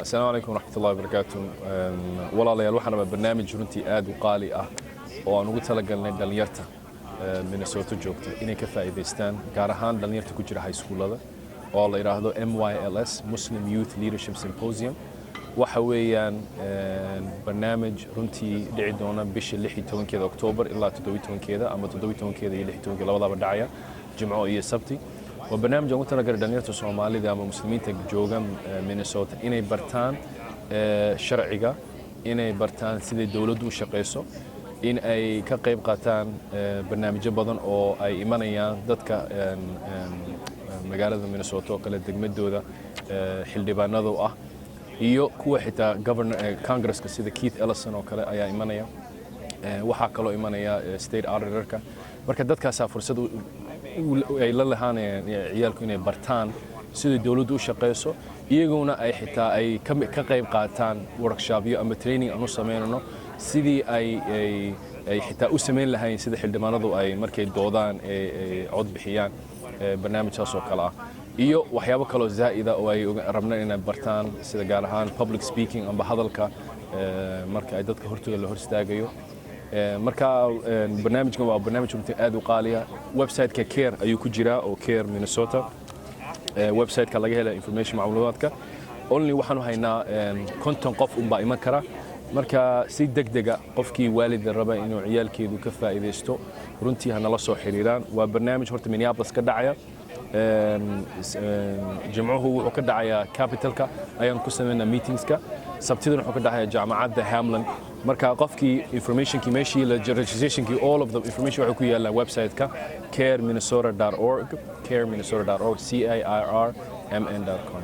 السلام عليكم ورحمة الله وبركاته. والله waxaan barnaamij runtii aad u qaali ah oo aan ugu talagalnay dhalinyarta Minnesota joogta inay ka faa'iideystaan gaar ahaan dhalinyarta ku jira high schoolada oo la yiraahdo MYLS Muslim Youth Leadership Symposium. waxa weeyaan barnaamij runtii dhici doona bisha 16 Oktoobar ilaa 17 ama 17 iyo 16 labadaba dhacaya Jimco iyo Sabti. وبرنامج ugu talagalay dhalinyarta Soomaalida ama muslimiinta jooga Minnesota inay bartaan sharciga, inay bartaan sida dawladdu u shaqeyso, in ay ka qayb qaataan barnaamijyo badan oo ay imanayaan dadka magaalada Minnesota oo kala degmadooda xildhibaanada ah iyo kuwa xitaa Congress-ka sida Keith Ellison oo kale ayaa imanaya. waxa kale oo imanaya state auditor-ka. marka dadkaas fursad ay la lahaanayaan ciyaalku inay bartaan sida dawladdu u shaqeyso, iyaguna ay xitaa ay ka qayb qaataan workshopyo ama training aanu sameeyno sidii ay xitaa u sameyn lahayn sida xildhibaanadu ay markay doodaan cod bixiyaan barnaamijkaas oo kale ah iyo waxyaabo kale oo zaa'ida oo ay rabnaan inay bartaan sida gaar ahaan public speaking ama hadalka marka ay dadka hortooda la hor istaagayo. marka barnaamijkan waa barnaamij aad u qaaliya. website-ka CARE ayuu ku jiraa oo CARE Minnesota. website-ka laga helo information macluumaadka. only waxaanu haynaa konton qof baa iman kara. marka si degdega qofkii waalid raba inuu ciyaalkeedu ka faa'iideysto runtii hanala soo xiriiraan. waa barnaamij horta Minneapolis ka dhacaya. jimcuhu wuxuu ka dhacayaa Capitalka ayaan ku sameynaa meetingska. sabtidana wuxuu ka dhacayaa jaamacadda Hamlin. marka qofkii informationkii meeshii la registrationkii all of the information waxa ku yaala website-ka careminnesota.org careminnesota.org CAIRMN.com.